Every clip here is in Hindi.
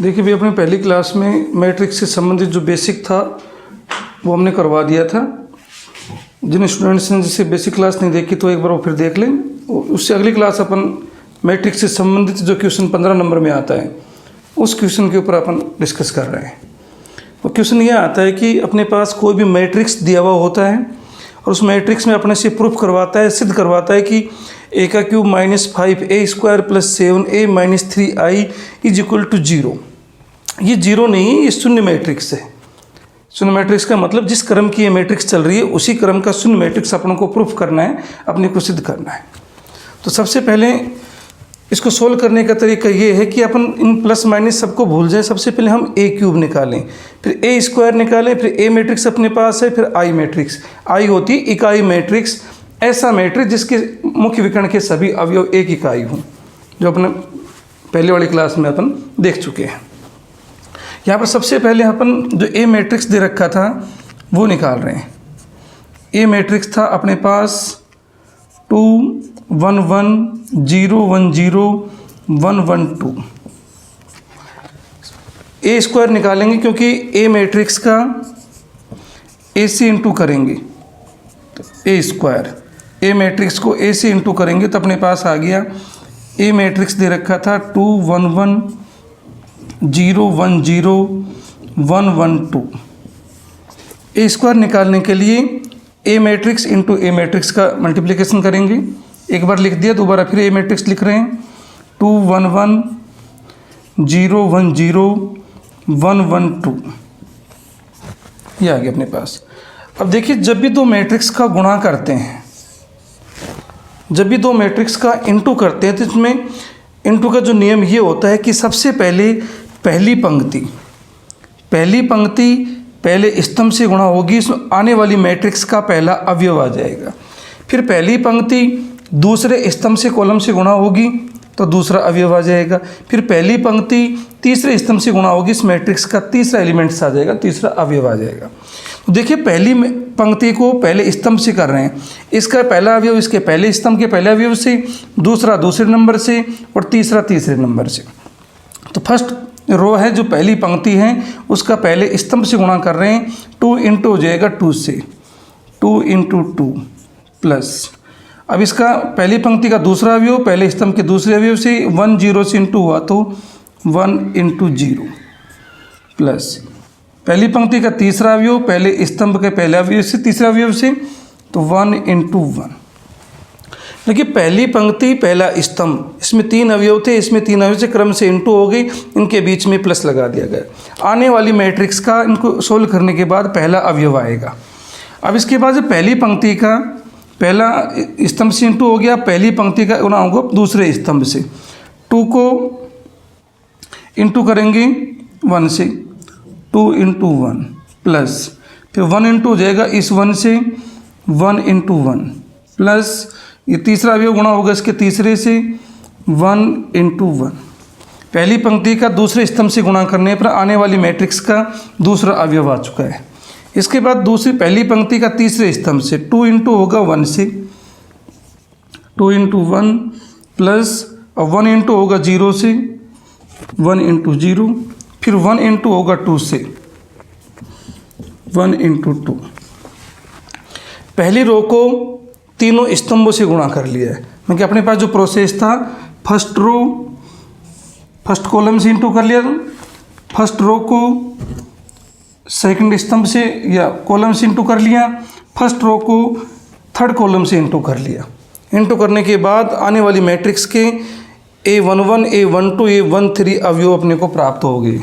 देखिए भैया, अपनी पहली क्लास में मैट्रिक्स से संबंधित जो बेसिक था वो हमने करवा दिया था। जिन स्टूडेंट्स ने जैसे बेसिक क्लास नहीं देखी तो एक बार वो फिर देख लें। उससे अगली क्लास अपन मैट्रिक्स से संबंधित जो क्वेश्चन 15 नंबर में आता है उस क्वेश्चन के ऊपर अपन डिस्कस कर रहे हैं। वो क्वेश्चन ये आता है कि अपने पास कोई भी मैट्रिक्स दिया हुआ होता है और उस मैट्रिक्स में अपने से प्रूफ करवाता है, सिद्ध करवाता है कि a का क्यूब -5a² + 7a - 3i = 0। ये जीरो नहीं, ये शून्य मैट्रिक्स है। शून्य मैट्रिक्स का मतलब जिस क्रम की ये मैट्रिक्स चल रही है उसी क्रम का शून्य मैट्रिक्स अपन को प्रूफ करना है, अपने को सिद्ध करना है। तो सबसे पहले इसको सोल्व करने का तरीका ये है कि अपन इन प्लस माइनस सबको भूल जाएं। सबसे पहले हम a³ निकालें, फिर a² निकालें, फिर a मैट्रिक्स अपने पास है, फिर i मैट्रिक्स। i होती है इकाई मैट्रिक्स, ऐसा मैट्रिक्स जिसके मुख्य विकर्ण के सभी अवयव एक इकाई हों, जो अपने पहले वाली क्लास में अपन देख चुके हैं। यहाँ पर सबसे पहले अपन जो a मैट्रिक्स दे रखा था वो निकाल रहे हैं। a मैट्रिक्स था अपने पास 2 1 1 0 1 0 1 1 2। a² निकालेंगे क्योंकि a मैट्रिक्स का a से इंटू करेंगे तो a²। a मैट्रिक्स को a से इंटू करेंगे तो अपने पास आ गया a मैट्रिक्स दे रखा था 2 1 1 0 1 0 1 1 2। a² निकालने के लिए a matrix into a matrix का मल्टीप्लिकेशन करेंगे। एक बार लिख दिया, दोबारा फिर a मैट्रिक्स लिख रहे हैं 2 1 1 0 1 0 1 1 2। ये आ गया अपने पास। अब देखिए, जब भी दो मैट्रिक्स का गुणा करते हैं, जब भी दो मैट्रिक्स का इंटू करते हैं तो इसमें इंटू का जो नियम ये होता है कि सबसे पहले पहली पंक्ति पहले स्तंभ से गुणा होगी, इसमें आने वाली मैट्रिक्स का पहला अवयव आ जाएगा। फिर पहली पंक्ति दूसरे स्तंभ से कॉलम से गुणा होगी तो दूसरा अवयव आ जाएगा। फिर पहली पंक्ति तीसरे स्तंभ से गुणा होगी, इस मैट्रिक्स का तीसरा एलिमेंट्स आ जाएगा, तीसरा अवयव आ जाएगा। तो देखिए, पहली पंक्ति को पहले स्तंभ से कर रहे हैं, इसका पहला अवयव इसके पहले स्तंभ के पहले अवयव से, दूसरा दूसरे नंबर से और तीसरा तीसरे नंबर से। तो फर्स्ट रो है जो पहली पंक्ति है उसका पहले स्तंभ से गुणा कर रहे हैं। 2 इंटू हो जाएगा 2 से, 2 इंटू 2 प्लस, अब इसका पहली पंक्ति का दूसरा अवयव पहले स्तंभ के दूसरे अवयव से 1 0 से इंटू हुआ तो 1 इंटू 0 प्लस, पहली पंक्ति का तीसरा अवयव पहले स्तंभ के पहले अवयव से तीसरा अवयव से तो 1 इंटू 1। देखिए, पहली पंक्ति पहला स्तंभ, इसमें 3 अवयव थे, इसमें 3 अवयव से क्रम से इंटू हो गई, इनके बीच में प्लस लगा दिया गया। आने वाली मैट्रिक्स का इनको सोल्व करने के बाद पहला अवयव आएगा। अब इसके बाद जो पहली पंक्ति का पहला स्तंभ से इंटू हो गया, पहली पंक्ति का गुणा होगा दूसरे स्तंभ से। 2 को इंटू करेंगे 1 से, 2 इंटू 1 प्लस, फिर 1 इंटू हो जाएगा इस 1 से 1 इंटू 1 प्लस, ये तीसरा अवयव गुणा होगा इसके तीसरे से 1 इंटू 1। पहली पंक्ति का दूसरे स्तंभ से गुणा करने पर आने वाली मैट्रिक्स का दूसरा अवयव आ चुका है। इसके बाद दूसरी पहली पंक्ति का तीसरे स्तंभ से 2 इंटू होगा 1 से, 2 इंटू 1 प्लस, और 1 इंटू होगा 0 से 1 इंटू 0, फिर 1 इंटू होगा 2 से 1 इंटू 2। पहली रो को तीनों स्तंभों से गुणा कर लिया है। मैं कि अपने पास जो प्रोसेस था, फर्स्ट रो फर्स्ट कॉलम से इंटू कर लिया, फर्स्ट रो को सेकंड स्तंभ से या कॉलम से इंटू कर लिया, फर्स्ट रो को थर्ड कॉलम से इंटू कर लिया। इंटू करने के बाद आने वाली मैट्रिक्स के A11 A12 A13 अवयव अपने को प्राप्त हो गए।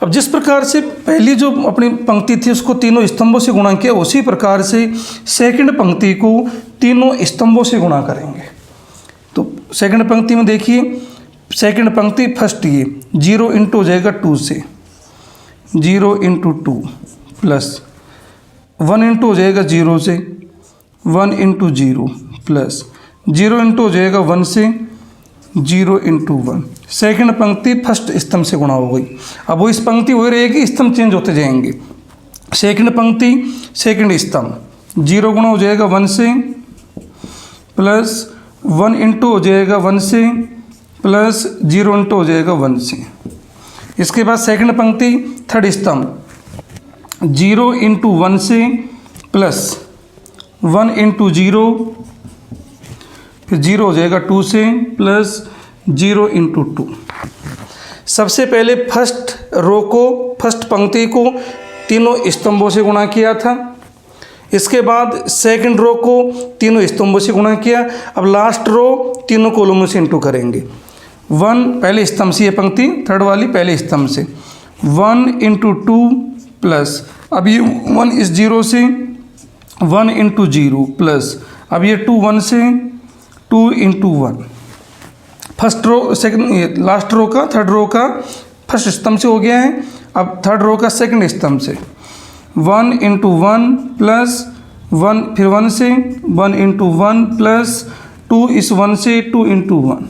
अब जिस प्रकार से पहली जो अपनी पंक्ति थी उसको तीनों स्तंभों से गुणा किया, उसी प्रकार से सेकंड पंक्ति को तीनों स्तंभों से गुणा करेंगे। तो सेकंड पंक्ति में देखिए, सेकंड पंक्ति फर्स्ट ये 0 इंटू हो जाएगा 2 से, 0 इंटू 2 प्लस, 1 इंटू हो जाएगा 0 से, 1 इंटू 0 प्लस, 0 इंटू हो जाएगा 1 से, 0 इंटू 1। सेकंड पंक्ति फर्स्ट स्तंभ से गुणा हो गई। अब वो इस पंक्ति वही रहेगी, स्तंभ चेंज होते जाएंगे। सेकंड पंक्ति सेकंड स्तंभ, 0 गुणा हो जाएगा 1 से प्लस 1 इंटू हो जाएगा 1 से प्लस 0 इंटू हो जाएगा 1 से। इसके बाद सेकंड पंक्ति थर्ड स्तंभ 0 इंटू 1 से प्लस 1 इंटू 0, फिर 0 हो जाएगा 2 से प्लस 0 इंटू 2। सबसे पहले फर्स्ट रो को, फर्स्ट पंक्ति को तीनों स्तंभों से गुणा किया था। इसके बाद सेकंड रो को तीनों स्तंभों से गुणा किया। अब लास्ट रो तीनों कॉलमों से इंटू करेंगे। 1 पहले स्तंभ से, ये पंक्ति थर्ड वाली पहले स्तंभ से 1 इंटू 2 प्लस, अब ये 1 इस 0 से 1 इंटू 0 प्लस, अब ये 2 1 से 2 into 1। First row second, last row का थर्ड रो का फर्स्ट स्तंभ से हो गया है। अब थर्ड रो का सेकंड स्तंभ से 1 इंटू 1 प्लस 1, फिर 1 से 1 इंटू 1 प्लस 2 इस 1 से 2 इंटू 1।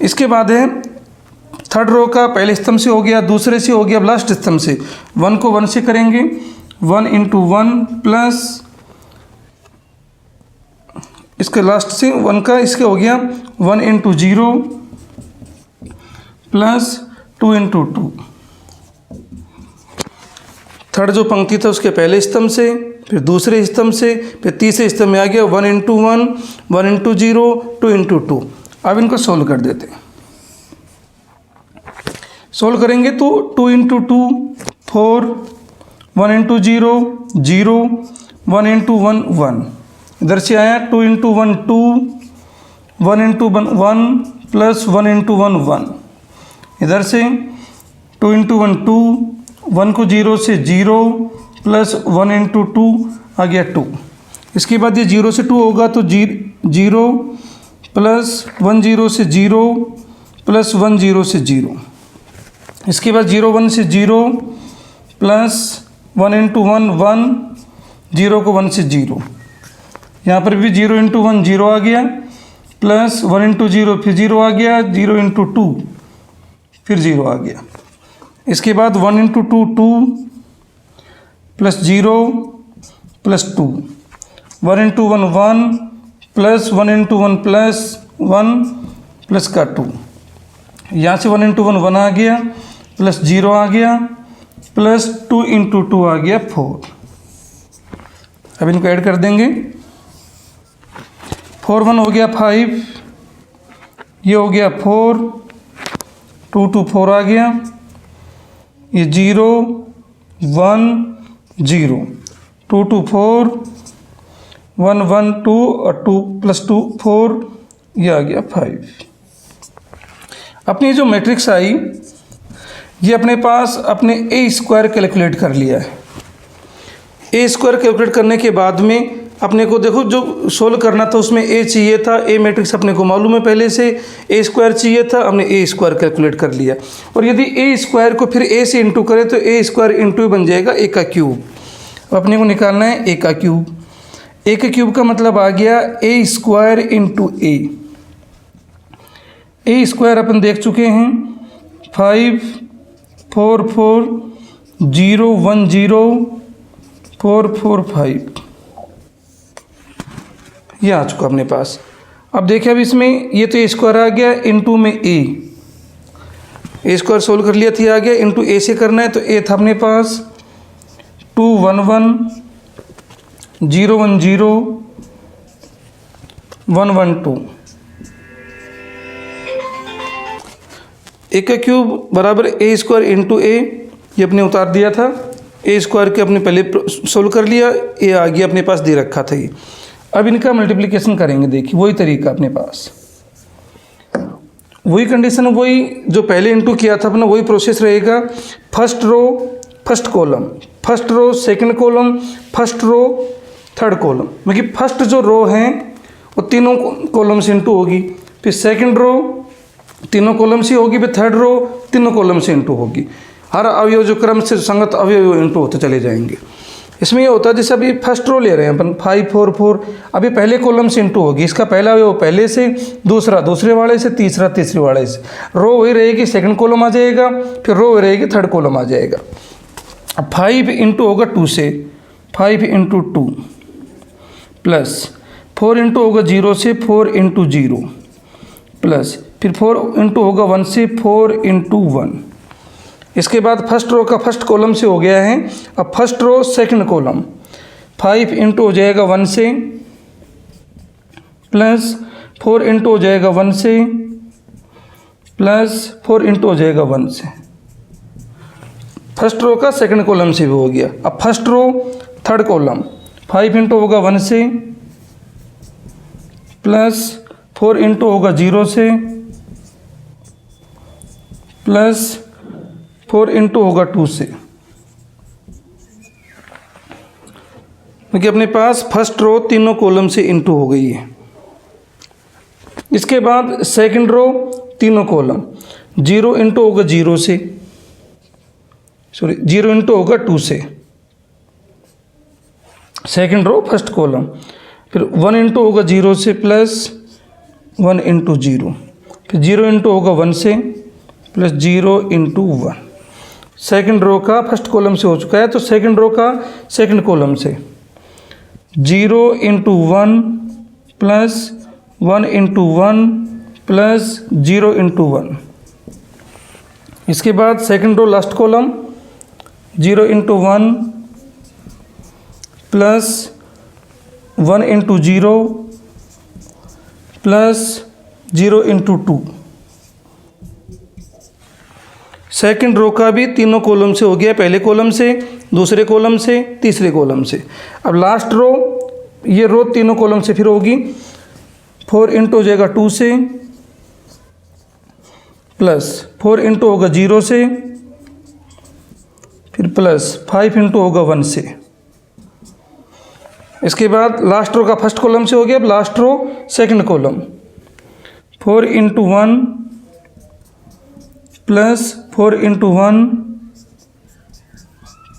इसके बाद है थर्ड रो का पहले स्तंभ से हो गया, दूसरे से हो गया, अब लास्ट स्तंभ से 1 को 1 से करेंगे 1 इंटू 1 प्लस इसके लास्ट से 1 का इसके हो गया 1 इंटू 0 प्लस 2 इंटू 2। थर्ड जो पंक्ति था उसके पहले स्तंभ से, फिर दूसरे स्तंभ से, फिर तीसरे स्तंभ में आ गया 1 इंटू 1, 1 इंटू 0, 2 इंटू 2। अब इनको सोल्व कर देते हैं। सोल्व करेंगे तो 2 इंटू 2 4, 1 इंटू 0 0, 1 इंटू 1 1, इधर से आया 2 इंटू 1 2, 1 इंटू 1 1 प्लस 1 इंटू 1 1, इधर से 2 इंटू 1 2, 1 को 0 से 0 प्लस 1 इंटू 2 आ गया 2। इसके बाद ये 0 से 2 होगा तो 0 प्लस 1 0 से 0 प्लस 1 0 से 0। इसके बाद 0 1 से 0 प्लस 1 इंटू 1 1, 0 को 1 से 0। यहाँ पर भी 0 इंटू 1 0 आ गया प्लस 1 इंटू 0 फिर 0 आ गया, 0 इंटू 2 फिर 0 आ गया। इसके बाद 1 into 2 2 plus 0 plus 2, 1 into 1 1 plus 1 into 1 plus 1 plus का 2। यहाँ से 1 इंटू 1 1 आ गया प्लस 0 आ गया प्लस 2 इंटू 2 आ गया 4। अब इनको ऐड कर देंगे। 4 1 हो गया 5, ये हो गया 4, 2 2 4 आ गया, ये 0 1 0, 2 2 4, 1 1 2 और 2 प्लस 2 4, ये आ गया 5। अपनी जो मैट्रिक्स आई ये अपने पास अपने ए स्क्वायर कैलकुलेट कर लिया है। ए स्क्वायर कैलकुलेट करने के बाद में अपने को देखो जो सोल्व करना था उसमें ए चाहिए था, ए मैट्रिक्स अपने को मालूम है पहले से, ए स्क्वायर चाहिए था, हमने ए स्क्वायर कैलकुलेट कर लिया। और यदि ए स्क्वायर को फिर ए से इंटू करें तो ए स्क्वायर इंटू बन जाएगा ए का क्यूब। अब अपने को निकालना है ए का क्यूब। ए के क्यूब का मतलब आ गया ए स्क्वायर इंटू ए। ए स्क्वायर अपन देख चुके हैं 5 4 4 0 1 0 4 4 5, ये आ चुका अपने पास। अब देखिए अब इसमें ये तो ए स्क्वायर आ गया इंटू में ए स्क्वायर सोल्व कर लिया था, आ गया इंटू ए से करना है तो ए था अपने पास 2 1 1 0 1 0 1 1 2। ए का क्यूब बराबर ए स्क्वायर इंटू ए, ये अपने उतार दिया था। ए स्क्वायर के अपने पहले सोल्व कर लिया, ए आ गया अपने पास दे रखा था ये। अब इनका मल्टीप्लिकेशन करेंगे, देखिए वही तरीका अपने पास, वही कंडीशन, वही जो पहले इंटू किया था अपना वही प्रोसेस रहेगा। First row first column, first row second column, first row third column, मतलब फर्स्ट जो रो हैं वो तीनों कॉलम से इंटू होगी, फिर सेकंड रो तीनों कॉलम से होगी, फिर थर्ड रो तीनों कॉलम से इंटू होगी। हर अवयव जो क्रम से संगत अवयव इंटू होते चले जाएंगे। इसमें ये होता है जैसे अभी फर्स्ट रो ले रहे हैं अपन 5 4 4, अभी पहले कॉलम से इंटू होगी, इसका पहला अवयव पहले से, दूसरा दूसरे वाले से, तीसरा तीसरे वाले से। रो वही रहेगी, सेकंड कॉलम आ जाएगा, फिर रो वही रहेगी, थर्ड कॉलम आ जाएगा। अब 5 इंटू होगा 2 से, 5 इंटू 2 प्लस 4 इंटू होगा 0 से, 4 इंटू 0 प्लस फिर 4 इंटू होगा 1 से 4 इंटू 1। इसके बाद फर्स्ट रो का फर्स्ट कॉलम से हो गया है। अब first row second column 5 into हो जाएगा 1 से प्लस 4 इंटू हो जाएगा 1 से प्लस 4 इंटू हो जाएगा 1 से। फर्स्ट रो का सेकंड कॉलम से भी हो गया। अब first row third column 5 into होगा 1 से प्लस 4 इंटू होगा 0 से प्लस 4 इंटू होगा 2 से, क्योंकि अपने पास फर्स्ट रो तीनों कॉलम से इंटू हो गई है। इसके बाद सेकंड रो तीनों कॉलम 0 इंटू होगा 0 से, सॉरी 0 इंटू होगा 2 से। सेकंड रो फर्स्ट कॉलम फिर 1 इंटू होगा 0 से प्लस 1 इंटू 0, फिर 0 इंटू होगा 1 से प्लस 0 इंटू 1। सेकंड रो का फर्स्ट कॉलम से हो चुका है, तो सेकंड रो का सेकंड कॉलम से 0 into 1 plus 1 into 1 plus 0 into 1। इसके बाद second row last column 0 into 1 plus 1 into 0 plus 0 into 2। Second row का भी तीनों कॉलम से हो गया, पहले कॉलम से, दूसरे कॉलम से, तीसरे कॉलम से। अब लास्ट रो, ये रो तीनों कॉलम से फिर होगी 4 इंटू हो जाएगा 2 से प्लस 4 इंटू होगा 0 से फिर प्लस 5 इंटू होगा 1 से। इसके बाद लास्ट रो का फर्स्ट कॉलम से हो गया। अब last row second column 4 into 1 plus 4 into 1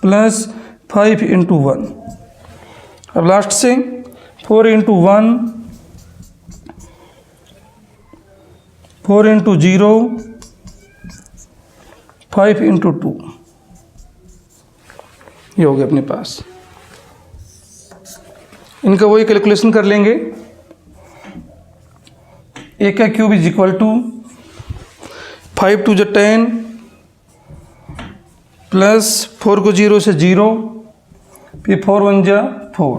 plus 5 into 1। अब लास्ट से 4 इंटू 1 4 इंटू 0 5 इंटू 2। ये हो गया अपने पास। इनका वही कैलकुलेशन कर लेंगे। ए का cube is equal to 5 to 10 plus 4 को 0 से 0 फिर 4 1 जा 4,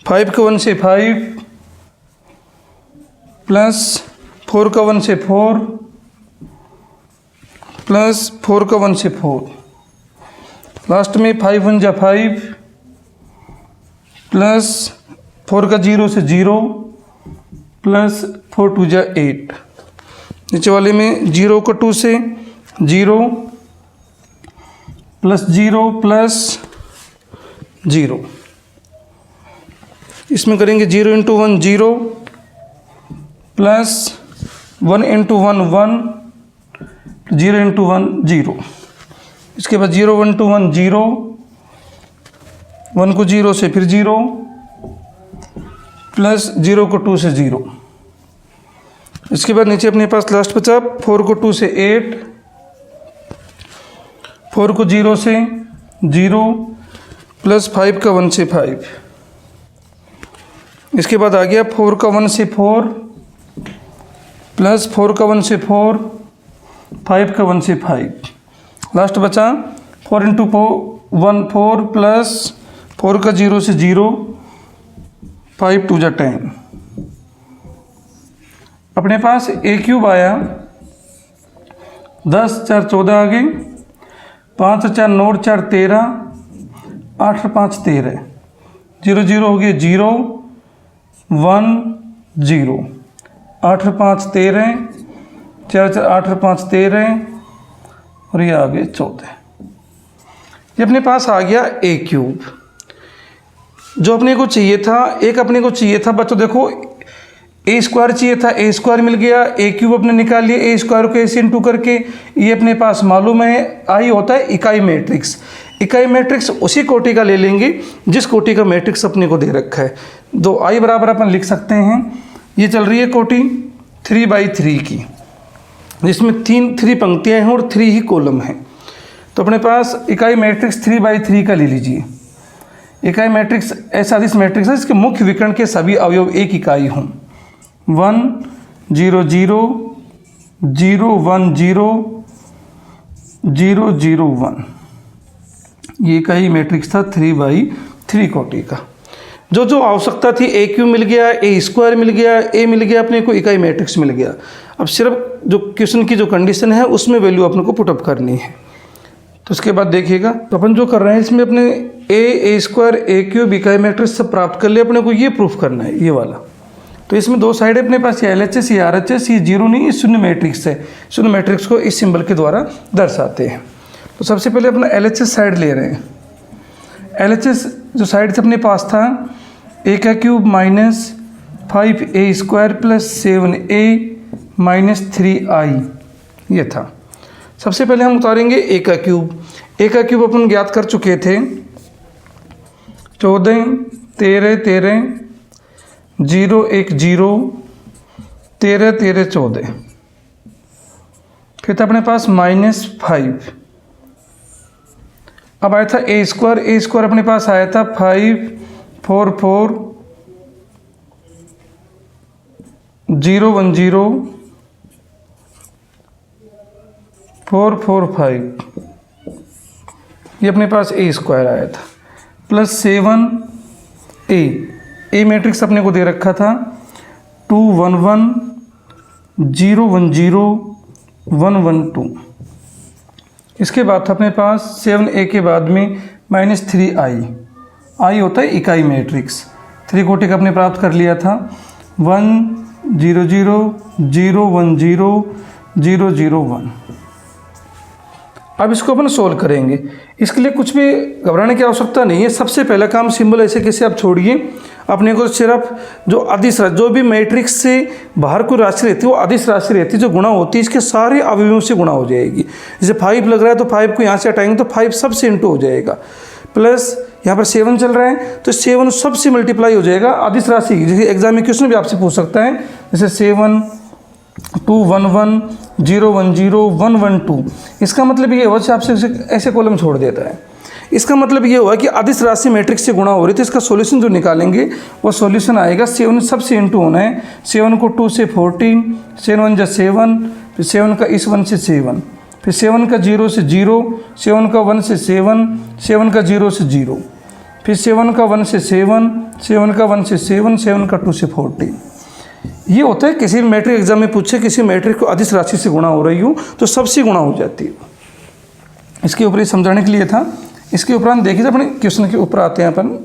5 को 1 से 5 प्लस 4 का 1 से 4 प्लस 4 का 1 से 4, लास्ट में 5 1 जा 5 प्लस 4 का 0 से 0 प्लस 4 2 जा 8। नीचे वाले में 0 को 2 से 0 प्लस 0 प्लस 0। इसमें करेंगे 0 इंटू 1 0 प्लस 1 इंटू 1 1 0 इंटू 1 0। इसके बाद 0 1 2 1 0, 1 को 0 से फिर 0 प्लस 0 को 2 से 0। इसके बाद नीचे अपने पास लास्ट बचा 4 को 2 से 8, 4 को 0 से 0 प्लस 5 का 1 से 5। इसके बाद आ गया 4 का 1 से 4 प्लस 4 का 1 से 4, 5 का 1 से 5। लास्ट बचा 4 इंटू 1 4 प्लस 4 का 0 से 0, 5 2 जा 10। अपने पास ए क्यूब आया 10 4 14 आ गए, 5 4 9 4 13, 8 5 13, 0 0 हो गए 0 1 0, 8 5 13, 4 4 8 5 13 और ये आ गए 14। ये अपने पास आ गया ए क्यूब। जो अपने को चाहिए था, एक अपने को चाहिए था बच्चों, देखो ए स्क्वायर चाहिए था, ए स्क्वायर मिल गया, ए क्यूब अपने निकाल लिया, ए स्क्वायर को ए से इंटू करके। ये अपने पास मालूम है आई होता है इकाई मैट्रिक्स। इकाई मैट्रिक्स उसी कोटि का ले लेंगे जिस कोटि का मैट्रिक्स अपने को दे रखा है। दो आई बराबर अपन लिख सकते हैं। ये चल रही है कोटि 3/3 की, जिसमें 3 पंक्तियाँ हैं और 3 ही कॉलम हैं। तो अपने पास इकाई मैट्रिक्स 3/3 का ले लीजिए। इकाई मैट्रिक्स ऐसा मैट्रिक्स है जिसके मुख्य विकर्ण के सभी अवयव एक इकाई हों। 1 0 0 0 1 0 0 0 1। ये का ही मैट्रिक्स था 3/3 कोटि का। जो जो आवश्यकता थी ए क्यू मिल गया, ए स्क्वायर मिल गया, ए मिल गया, अपने को इकाई मैट्रिक्स मिल गया। अब सिर्फ जो क्वेश्चन की जो कंडीशन है उसमें वैल्यू अपने को पुटअप करनी है। तो उसके बाद देखिएगा, तो अपन जो कर रहे हैं इसमें अपने ए स्क्वायर, ए क्यूब, इकाई मैट्रिक्स सब प्राप्त कर लिया। अपने को ये प्रूफ करना है, ये वाला। तो इसमें दो साइड अपने पास, ये LHS, ये RHS, ये जीरो नहीं, ये शून्य मैट्रिक्स है। शून्य मैट्रिक्स को इस सिंबल के द्वारा दर्शाते हैं। तो सबसे पहले अपना LHS साइड ले रहे हैं। LHS जो साइड से अपने पास था, ए का cube minus 5a square plus 7a minus 3i, ये था। सबसे पहले हम उतारेंगे ए का क्यूब। ए का क्यूब अपन ज्ञात कर चुके थे, 14 13 13 0 1 0 13 13 14। फिर था अपने पास -5। अब आया था ए स्क्वायर अपने पास आया था 5 4 4 0 1 0 4 4 5, ये अपने पास ए स्क्वायर आया था, प्लस 7a। ए मैट्रिक्स अपने को दे रखा था 2 1 1 0 1 0 1 1 2। इसके बाद था अपने पास 7a के बाद में -3i। आई होता है इकाई मैट्रिक्स। 3 कोटि का अपने प्राप्त कर लिया था, 1 0 0 0 1 0 0 0 1। अब इसको अपन सोल्व करेंगे। इसके लिए कुछ भी घबराने की आवश्यकता नहीं है। सबसे पहला काम, सिंबल ऐसे कैसे आप छोड़िए। अपने को सिर्फ जो अदिश राशि, जो भी मैट्रिक्स से बाहर कोई राशि रहती है वो अदिश राशि रहती है, जो गुणा होती है इसके सारे अवयवों से गुणा हो जाएगी। जैसे 5 लग रहा है तो 5 को यहाँ से हटाएंगे तो 5 सबसे इंटू हो जाएगा, प्लस यहाँ पर 7 चल रहा है तो 7 सबसे मल्टीप्लाई हो जाएगा अदिश राशि। जैसे एग्जाम में क्वेश्चन भी आपसे पूछ सकता है, जैसे 7 2 1 1 0 1 0 1 1 2। इसका मतलब ये हुआ, आपसे ऐसे कॉलम छोड़ देता है। इसका मतलब ये हुआ कि अदिश राशि मैट्रिक्स से गुणा हो रही है, तो इसका सॉल्यूशन जो निकालेंगे वो सॉल्यूशन आएगा 7 सबसे इंटू होना है। 7 को 2 से 14, 7 1 जा 7, फिर 7 का इस 1 से 7, फिर 7 का 0 से 0, 7 का 1 से 7, 7 का 0 से 0, फिर 7 का 1 से 7, 7 का 1 से 7, 7 का 2 से 14। ये होता है किसी भी मैट्रिक एग्जाम में पूछे, किसी मैट्रिक को अदिश राशि से गुणा हो रही हो तो सबसे गुणा हो जाती है। इसके ऊपर ये समझाने के लिए था। इसके उपरांत देखिए, अपने क्वेश्चन के ऊपर आते हैं अपन।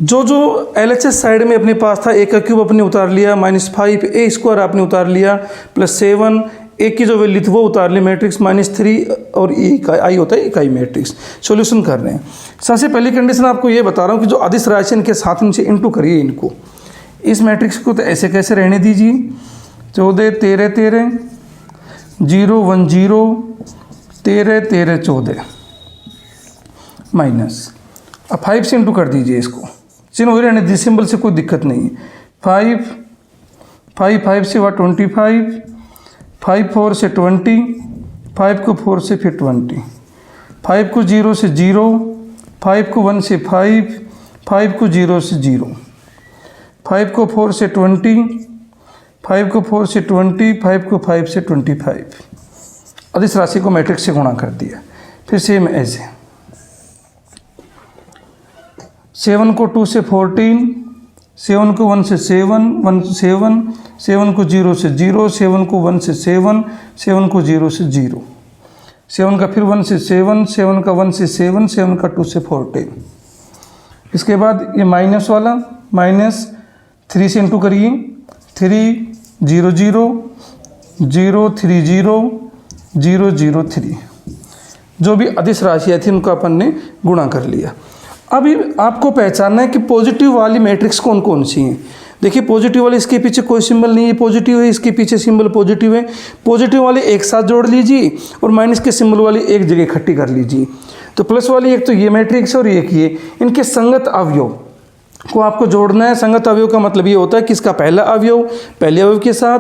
जो जो LHS साइड में अपने पास था, ए का क्यूब अपने उतार लिया, -5 ए स्क्वायर आपने उतार लिया, प्लस 7 ए की जो वैल्यू थी वो उतार ली मैट्रिक्स, -3 और आई होता है इकाई मैट्रिक्स। सॉल्यूशन कर रहे हैं। सबसे पहली कंडीशन आपको ये बता रहा हूँ कि जो अदिश राशि इनके साथ इनसे इंटू करिए इनको। इस मैट्रिक्स को तो ऐसे कैसे रहने दीजिए, 14 13 13 0 1 0 13 13 14 माइनस। अब 5 से इंटू कर दीजिए इसको, चिन्ह वही रहने दीजिए, सिंबल से कोई दिक्कत नहीं है। 5 से हुआ 25, 5 4 से 20, 5 को 4 से फिर 20, 5 को 0 से 0, 5 को 1 से 5, 5 को 0 से 0, 5 को 4 से 20, 5 को 4 से 20, 5 को 5 से 25। अदिश राशि को मैट्रिक्स से गुणा कर दिया। फिर सेम ऐसे 7 को 2 से 14, 7 को 1 से 7, 1 7, 7 को 0 से 0, 7 को 1 से 7, 7 को 0 से 0, 7 का फिर 1 से 7, 7 का 1 से 7, 7 का 2 से 14। इसके बाद ये माइनस वाला, -3 से इंटू करिए, 3 0 0 0 3 0 0 0 3। जो भी अदिश राशियाँ थी उनको अपन ने गुणा कर लिया। अभी आपको पहचानना है कि पॉजिटिव वाली मैट्रिक्स कौन कौन सी हैं। देखिए, पॉजिटिव वाली, इसके पीछे कोई सिंबल नहीं है, पॉजिटिव है, इसके पीछे सिंबल पॉजिटिव है। पॉजिटिव वाली एक साथ जोड़ लीजिए और माइनस के सिंबल वाली एक जगह इकट्ठी कर लीजिए। तो प्लस वाली एक तो ये मैट्रिक्स और एक ये, इनके संगत अवयव को आपको जोड़ना है। संगत अवयव का मतलब ये होता है कि इसका पहला अवयव पहले अवयव के साथ,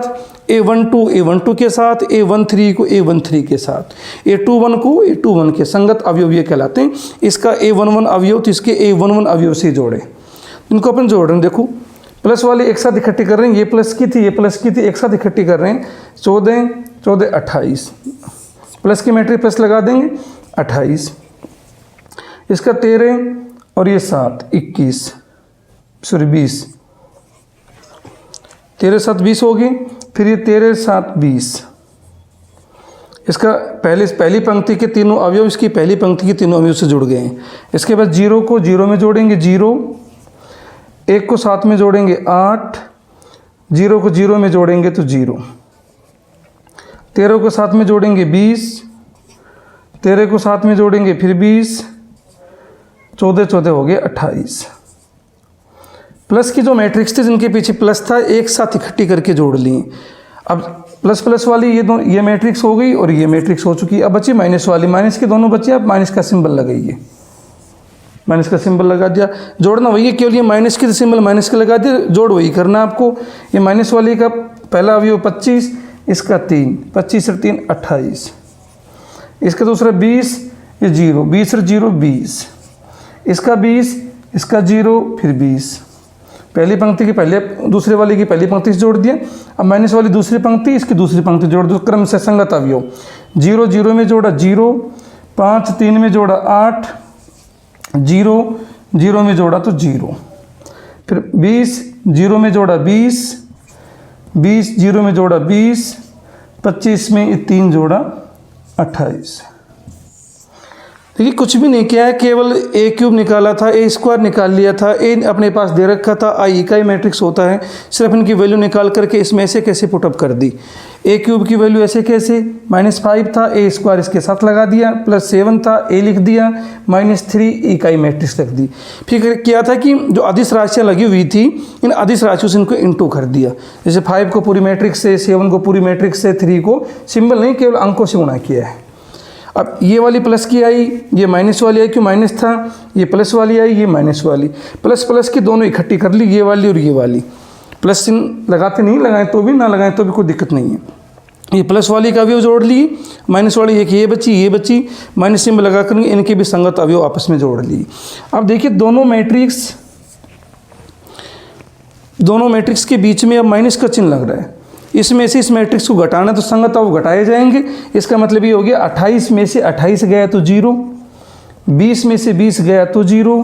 A12 A12 के साथ, A13 को A13 के साथ, A21 को A21 के संगत अवयव ये कहलाते हैं। इसका A11 अवयव तो इसके A11 अवयव से जोड़े, इनको अपन जोड़ रहे हैं। देखो प्लस वाले एक साथ इकट्ठी कर रहे हैं, ये प्लस की थी ये प्लस की थी, एक साथ इकट्ठी कर रहे हैं। 14 14 28, प्लस की मैट्रिक्स प्लस लगा देंगे 28, इसका 13 और ये 7 21 सॉरी 20, 13 7 20 होगी। फिर ये 13 7 20, इसका पहली पंक्ति के तीनों अवयव इसकी पहली पंक्ति के तीनों अवयव से जुड़ गए हैं। इसके बाद 0 को 0 में जोड़ेंगे 0, 1 को 7 में जोड़ेंगे 8, 0 को 0 में जोड़ेंगे तो 0, 13 को 7 में जोड़ेंगे 20, 13 को 7 में जोड़ेंगे फिर 20, 14 14 हो गए 28। प्लस की जो मैट्रिक्स थी जिनके पीछे प्लस था एक साथ इकट्ठी करके जोड़ लिए। अब प्लस प्लस वाली ये मैट्रिक्स हो गई और ये मैट्रिक्स हो चुकी। अब बची माइनस वाली, माइनस के दोनों बचे। अब माइनस का सिंबल लगाइए, माइनस का सिंबल लगा दिया। जोड़ना वही है, केवल ये माइनस की सिंबल माइनस का लगा दिया, जोड़ वही करना आपको। ये माइनस वाली का पहला अवयव 25, इसका 3, 25 और 3 28, इसका दूसरा 20, ये 0, 20 और 0 20, इसका 20, इसका 0 फिर 20। पहली पंक्ति की पहले दूसरे वाले की पहली पंक्ति से जोड़ दिया। अब माइनस वाली दूसरी पंक्ति इसकी दूसरी पंक्ति जोड़ दो, क्रम से संगत अवयव। 0 0 में जोड़ा 0, 5 3 में जोड़ा 8, 0 0 में जोड़ा तो 0, फिर 20 0 में जोड़ा 20, 20 0 में जोड़ा 20, 25 में ये 3 जोड़ा 28। देखिए कुछ भी नहीं किया है, केवल ए क्यूब निकाला था, ए स्क्वायर निकाल लिया था, ए अपने पास दे रखा था, आई इकाई मैट्रिक्स होता है। सिर्फ इनकी वैल्यू निकाल करके इसमें ऐसे कैसे पुटअप कर दी। ए क्यूब की वैल्यू ऐसे कैसे, -5 था, ए स्क्वायर इसके साथ लगा दिया, +7 था, ए लिख दिया, -3 इकाई मैट्रिक्स रख दी। फिर किया था कि जो अदिश राशियाँ लगी हुई थी इन अदिश राशियों से इनको इंटू कर दिया। जैसे 5 को पूरी मैट्रिक्स से, 7 को पूरी मैट्रिक्स से, 3 को सिंबल नहीं केवल अंकों से गुणा किया है। अब ये वाली प्लस की आई, ये माइनस वाली आई, क्यों माइनस था, ये प्लस वाली आई, ये माइनस वाली, प्लस प्लस की दोनों इकट्ठी कर ली, ये वाली और ये वाली। प्लस चिन्ह लगाते नहीं, लगाएं तो भी, ना लगाएं तो भी कोई दिक्कत नहीं है। ये प्लस वाली का अवयव जोड़ ली, माइनस वाली एक ये बची, माइनस चिन्ह लगा कर इनके भी संगत अवयव आपस में जोड़ ली। अब देखिए दोनों मैट्रिक्स के बीच में अब माइनस का चिन्ह लग रहा है। इसमें से इस मैट्रिक्स को घटाना तो संगत अवयव घटाए जाएंगे। इसका मतलब ये हो गया 28 में से 28 गया तो 0, 20 में से 20 गया तो 0,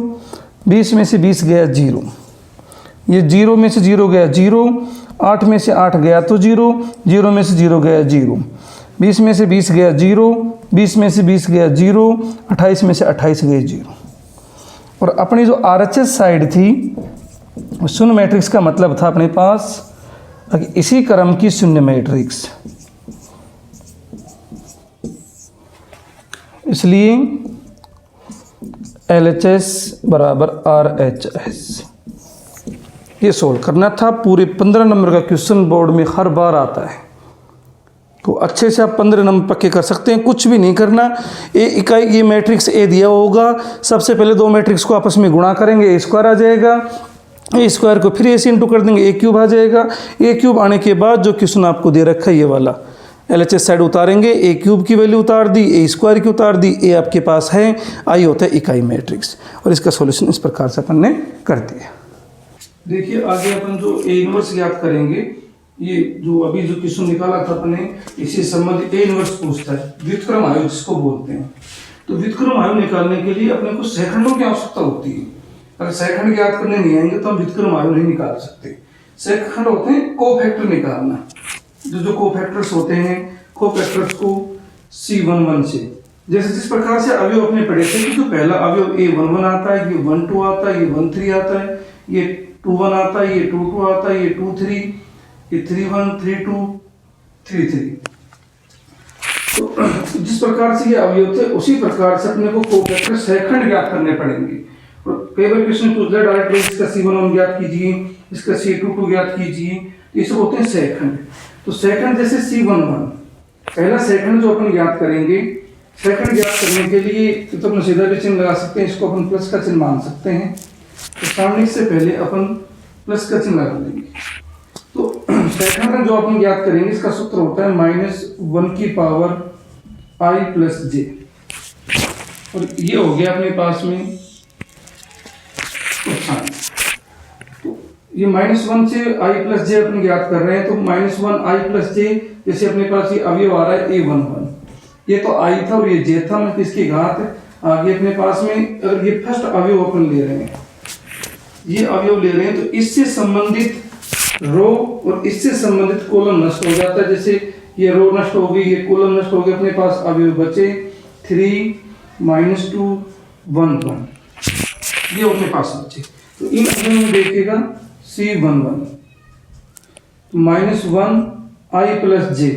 20 में से 20 गया 0, ये 0 में से 0 गया 0, 8 में से 8 गया तो 0, 0 में से 0 गया 0, 20 में से 20 गया 0, 20 में से 20 गया 0, 28 में से 28 गए 0। और अपनी जो RHS साइड थी शून्य मैट्रिक्स का मतलब था अपने पास इसी क्रम की शून्य मैट्रिक्स, इसलिए LHS बराबर RHS। ये सोल्व करना था। पूरे 15 नंबर का क्वेश्चन बोर्ड में हर बार आता है, तो अच्छे से आप 15 नंबर पक्के कर सकते हैं। कुछ भी नहीं करना। ए इकाई ये मैट्रिक्स ए दिया होगा, सबसे पहले दो मैट्रिक्स को आपस में गुणा करेंगे, ए स्क्वायर आ जाएगा, ए स्क्वायर को फिर ए से इंटू कर देंगे, ए क्यूब आ जाएगा। ए क्यूब आने के बाद जो क्वेश्चन आपको दे रखा है ये वाला LHS साइड उतारेंगे, ए क्यूब की वैल्यू उतार दी, ए स्क्वायर की उतार दी, ए आपके पास है, आई होता है इकाई मैट्रिक्स। और इसका सॉल्यूशन इस प्रकार से अपन ने कर दिया। देखिए आगे अपन जो ए इनवर्स ज्ञात करेंगे, ये जो अभी जो क्वेश्चन निकाला था अपने, इसी संबंधित ए इनवर्स पूछता है, व्युत्क्रम आयोग जिसको बोलते हैं। तो व्युत्क्रम आयोग निकालने के लिए अपने को सेकंडों की आवश्यकता होती है। अगर सेकंड ज्ञात करने नहीं आएंगे तो हम व्युत्क्रम आयोग नहीं निकाल सकते। सेकंड होते हैं कोफैक्टर निकालना, जो कोफैक्टर्स होते हैं, कोफैक्टर्स को C11 से, जैसे जिस प्रकार से अवयव अपने पढ़े थे कि जो पहला अवयव A11 आता है, ये 12 आता है, ये 13 आता है, ये 21 आता है, ये 22 आता है, ये 23, ये 31, 32, 33। तो जिस प्रकार से ये अवयव थे उसी प्रकार से अपने को कोफैक्टर सेकंड ज्ञात करने पड़ेंगे। और कई बार क्वेश्चन पूछ लिया डायरेक्टली इसका C11 ज्ञात कीजिए, इसका C22 ज्ञात कीजिए, ये सब होते हैं सेकंड। तो सेकंड जैसे C11, पहला सेकंड जो अपन ज्ञात करेंगे, सेकंड ज्ञात करने के लिए तो अपन सीधा भी चिन्ह लगा सकते हैं, इसको अपन प्लस का चिन्ह मान सकते हैं। तो सामने से पहले अपन प्लस का चिन्ह लगा लेंगे। तो सेकंड जो अपन ज्ञात करेंगे इसका सूत्र होता है -1 की पावर i प्लस जे, और ये हो गया अपने पास में तो ये -1 से i प्लस जे अपन ज्ञात कर रहे हैं, तो -1 i प्लस जे, जैसे अपने पास ये अवयव आ रहा है a11, ये तो i था और ये j था, मतलब इसकी घात आगे अपने पास में। अगर ये फर्स्ट अवयव अपन ले रहे हैं, ये अवयव ले रहे हैं, तो इससे संबंधित रो और इससे संबंधित कॉलम नष्ट हो जाता है। जैसे ये रो नष्ट हो गई, ये कॉलम नष्ट हो गया, अपने पास अवयव बचे 3 -2 1 1, ये अपने पास बचे। तो इन अवयव में देखिएगा C11 -1 i plus J,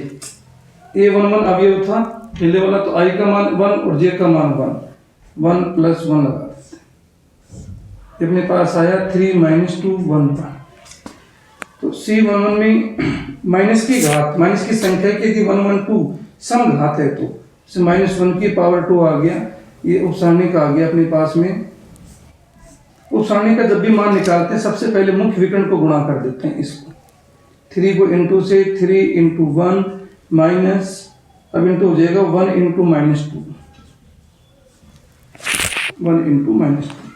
a11 अवयव था पहले वाला, तो i का मान 1 और j का मान 1 प्लस 1 लगा, अपने पास आया 3 -2 1 1। तो C11 में माइनस की घात, माइनस की संख्या की यदि 1 1 2 सम घात है, तो -1 की पावर 2 आ गया, ये उपसारणिक आ गया अपने पास में। उपसारणिक का जब भी मान निकालते हैं सबसे पहले मुख्य विकर्ण को गुणा कर देते हैं, इसको 3 को इंटू से 3 इंटू 1 माइनस, अब इंटू हो जाएगा 1 इंटू -2, 1 इंटू -2।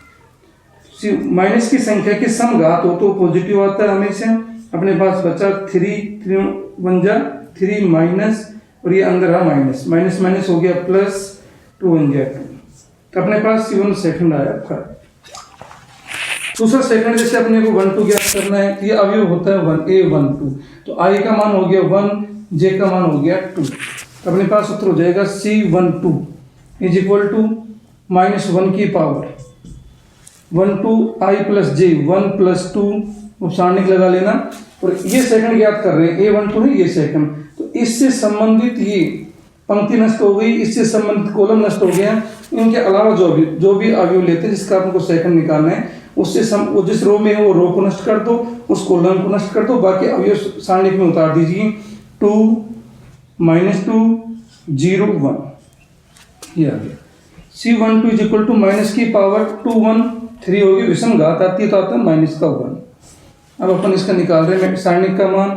माइनस की संख्या की सम घात हो तो पॉजिटिव आता है हमेशा। अपने पास बचा 3 1 जा 3 माइनस, और ये अंदर रहा माइनस, माइनस माइनस हो गया प्लस, 2 1 जा 2, तो अपने पास C1 सेकंड आया था। दूसरा सेकंड जैसे अपने को 1 2 ज्ञात करना है, तो ये अवयव होता है 1 a12, तो i का मान हो गया 1, j का मान हो गया 2, अपने पास सूत्र हो जाएगा C12 इज इक्वल टू -1 की power 1 2 i plus j 1 plus 2, उपसारणिक लगा लेना। और ये सेकंड ज्ञात कर रहे हैं, a12 है ये सेकंड, तो इससे संबंधित ये पंक्ति नष्ट हो गई, इससे संबंधित कॉलम नष्ट हो गया। इनके अलावा जो भी अवयव लेते हैं जिसका आपको सेकंड निकालना है, उससे जिस रो में है वो रो को नष्ट कर दो, उस कॉलम को नष्ट कर दो, बाकी अवयव सारणिक में उतार दीजिए। 2 -2 0 1, ये आ गया। C12 is equal to minus की पावर 2 1 3 होगी, विषम घात आती है तो आता है माइनस का 1। अब अपन इसका निकाल रहे हैं सारणिक का मान,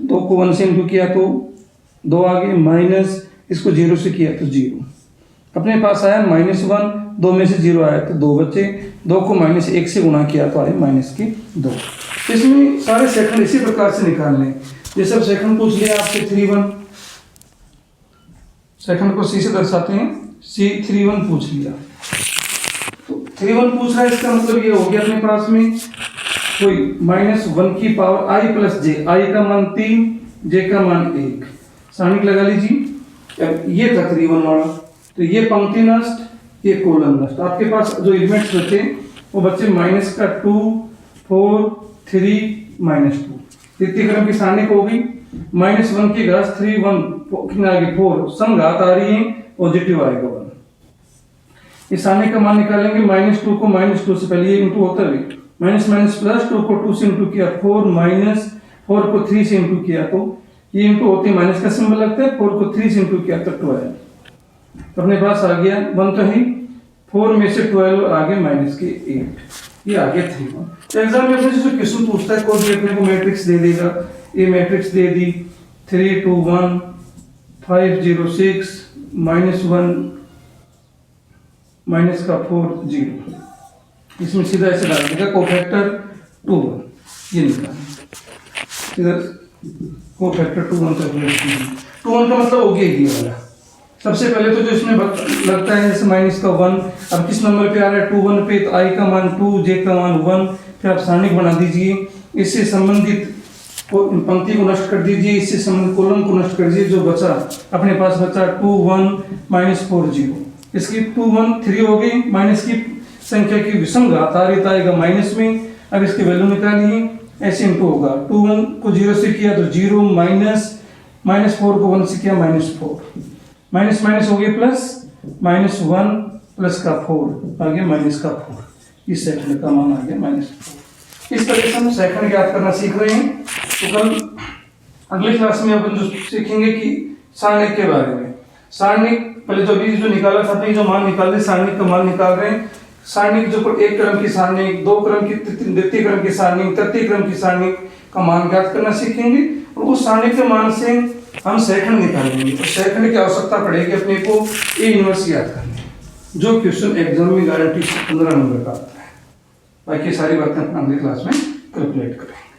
2 को 1 से इंटू किया तो 2 आ गए, माइनस इसको 0 से किया तो 0, अपने पास आया -1, 2 में से 0 आया तो 2 बचे, 2 को -1 से गुणा किया तो आए -2। इसमें सारे सेकंड इसी प्रकार से निकालने हैं। ये सब सेकंड पूछ लिया आपसे 31, सेकंड को C से दर्शाते हैं, C31 पूछ लिया, तो 31 पूछ रहा है, इसका मतलब ये हो गया अपने पास में कोई -1 की power i plus j, i का मान 3, j का मान 1, सारणिक लगा लीजिए। अब ये था 31 वाला, तो ये पंक्ति नष्ट, ये कॉलम नष्ट। आपके पास जो एलिमेंट्स बचे वो बच्चे -2 4 3 -2, तृतीय क्रम की सारणिक हो गई। -1 की घात 3 1 कितने आगे 4, सम घात आ रही है, पॉजिटिव आएगा 1। इस सारणिक का मान निकालेंगे, -2 को -2 से पहले ये इंटू होता है, माइनस माइनस प्लस, 2 को 2 से इंटू किया 4, माइनस 4 को 3 से इंटू किया तो ये इंटू होते हैं, माइनस का सिंबल लगता है, 4 को 3 से इंटू किया तो 12, तो अपने पास आ गया 1 तो ही, 4 में से 12 आगे माइनस के 8, ये आ गया 3 1। तो एग्जाम में अपने से जो क्वेश्चन पूछता है, कोई भी अपने को मैट्रिक्स दे देगा, ये मैट्रिक्स दे दी 3 2 1 5 0 6 -1 माइनस का 4 0, इसमें सीधा ऐसे डाल देगा कोफैक्टर 2 1, ये निकालना सीधा कोफैक्टर 2 1 2 1 का मतलब हो गया ये वाला। सबसे पहले तो जो इसमें लगता है जैसे माइनस का 1, अब किस नंबर पे आ रहा है 2 1 पे, तो i का मान 2, j का मान 1, फिर आप सारणिक बना दीजिए, इससे संबंधित पंक्ति को नष्ट कर दीजिए, इससे संबंधित कॉलम को नष्ट कर दीजिए, जो बचा अपने पास बचा 2 1 -4 0, इसकी 2 1 3 हो गई, माइनस की संख्या की विषम घात आ रही आएगा माइनस में। अब इसकी वैल्यू निकालिए, ऐसे इंटू होगा, 2 1 को 0 से किया तो 0, -4 को 1 से किया -4, माइनस माइनस हो गया प्लस, -1 प्लस का 4 आ गया माइनस का 4, इस सेकंड का मान आ गया -4। इस तरह से हम सेकंड ज्ञात करना सीख रहे हैं। तो कल अगली क्लास में अपन जो सीखेंगे कि सारणिक के बारे में। सारणिक पहले तो अभी जो निकाला था, जो मान निकाल रहे सारणिक का मान निकाल रहे हैं, सारणिक जो एक क्रम की सारणिक, दो क्रम की, द्वितीय क्रम की सारणिक, तृतीय क्रम की सारणिक का मान ज्ञात करना सीखेंगे और उस सारणिक के मान से हम सैखंड निकालेंगे। तो सैखंड की आवश्यकता पड़ेगी अपने को ए इनवर्स याद करने, जो क्वेश्चन एग्जाम में गारंटी 15 नंबर का आता है। बाकी सारी बातें अपना अगली क्लास में कैलकुलेट करें।